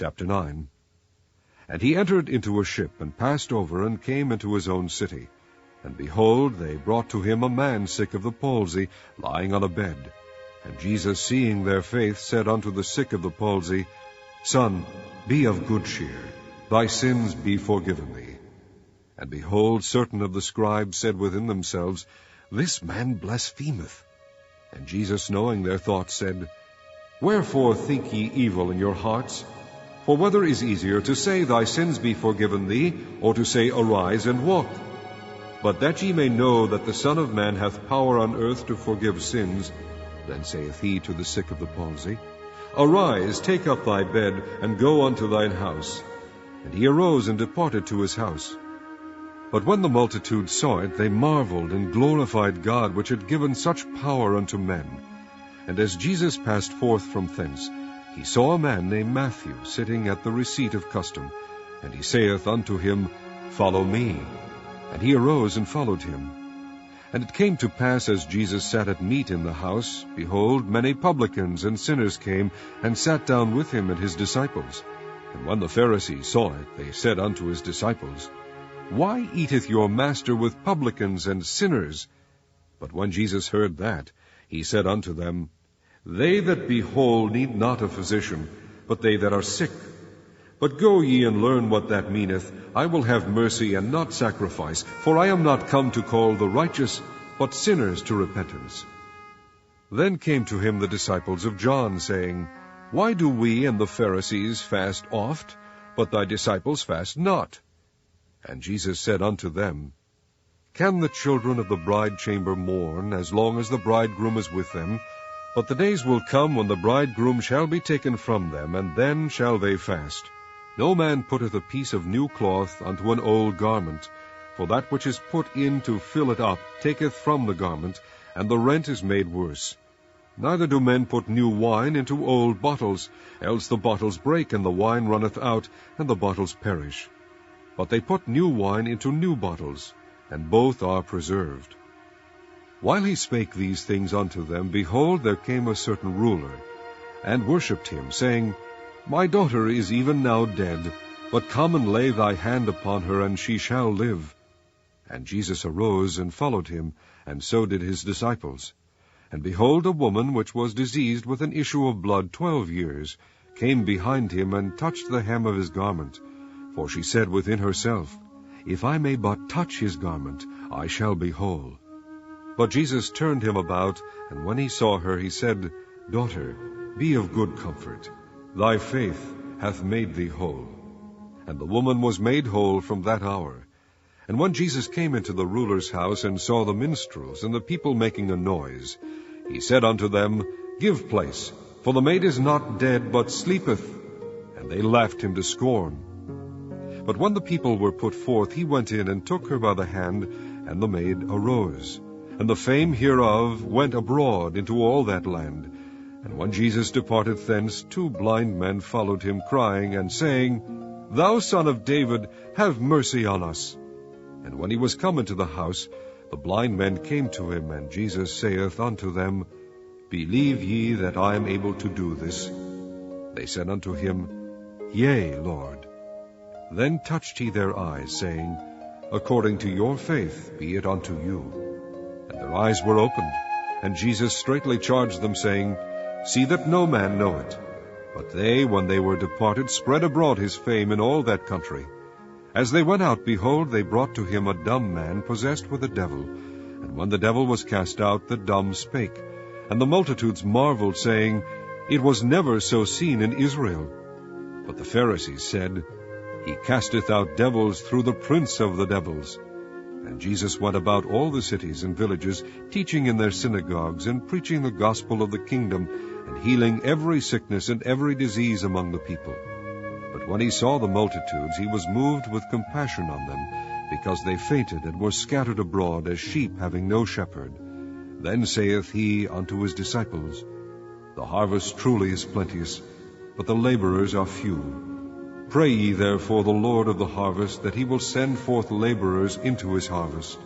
Chapter 9. And he entered into a ship, and passed over, and came into his own city. And behold, they brought to him a man sick of the palsy, lying on a bed. And Jesus, seeing their faith, said unto the sick of the palsy, Son, be of good cheer, thy sins be forgiven thee. And behold, certain of the scribes said within themselves, This man blasphemeth. And Jesus, knowing their thoughts, said, Wherefore think ye evil in your hearts? For whether is easier, to say, Thy sins be forgiven thee, or to say, Arise and walk? But that ye may know that the Son of Man hath power on earth to forgive sins, then saith he to the sick of the palsy, Arise, take up thy bed, and go unto thine house. And he arose and departed to his house. But when the multitude saw it, they marveled, and glorified God, which had given such power unto men. And as Jesus passed forth from thence, he saw a man named Matthew sitting at the receipt of custom. And he saith unto him, Follow me. And he arose and followed him. And it came to pass, as Jesus sat at meat in the house, behold, many publicans and sinners came, and sat down with him and his disciples. And when the Pharisees saw it, they said unto his disciples, Why eateth your master with publicans and sinners? But when Jesus heard that, he said unto them, They that be whole need not a physician, but they that are sick. But go ye and learn what that meaneth, I will have mercy and not sacrifice, for I am not come to call the righteous, but sinners to repentance. Then came to him the disciples of John, saying, Why do we and the Pharisees fast oft, but thy disciples fast not? And Jesus said unto them, Can the children of the bride chamber mourn, as long as the bridegroom is with them? But the days will come when the bridegroom shall be taken from them, and then shall they fast. No man putteth a piece of new cloth unto an old garment, for that which is put in to fill it up taketh from the garment, and the rent is made worse. Neither do men put new wine into old bottles, else the bottles break, and the wine runneth out, and the bottles perish. But they put new wine into new bottles, and both are preserved. While he spake these things unto them, behold, there came a certain ruler, and worshipped him, saying, My daughter is even now dead, but come and lay thy hand upon her, and she shall live. And Jesus arose and followed him, and so did his disciples. And behold, a woman which was diseased with an issue of blood 12 years came behind him, and touched the hem of his garment. For she said within herself, If I may but touch his garment, I shall be whole. But Jesus turned him about, and when he saw her, he said, Daughter, be of good comfort. Thy faith hath made thee whole. And the woman was made whole from that hour. And when Jesus came into the ruler's house, and saw the minstrels and the people making a noise, he said unto them, Give place, for the maid is not dead, but sleepeth. And they laughed him to scorn. But when the people were put forth, he went in and took her by the hand, and the maid arose. And the fame hereof went abroad into all that land. And when Jesus departed thence, 2 blind men followed him, crying and saying, Thou Son of David, have mercy on us. And when he was come into the house, the blind men came to him, and Jesus saith unto them, Believe ye that I am able to do this? They said unto him, Yea, Lord. Then touched he their eyes, saying, According to your faith be it unto you. And their eyes were opened, and Jesus straightly charged them, saying, See that no man know it. But they, when they were departed, spread abroad his fame in all that country. As they went out, behold, they brought to him a dumb man, possessed with a devil. And when the devil was cast out, the dumb spake. And the multitudes marveled, saying, It was never so seen in Israel. But the Pharisees said, He casteth out devils through the prince of the devils. And Jesus went about all the cities and villages, teaching in their synagogues, and preaching the gospel of the kingdom, and healing every sickness and every disease among the people. But when he saw the multitudes, he was moved with compassion on them, because they fainted and were scattered abroad as sheep having no shepherd. Then saith he unto his disciples, The harvest truly is plenteous, but the laborers are few. Pray ye therefore the Lord of the harvest, that he will send forth laborers into his harvest.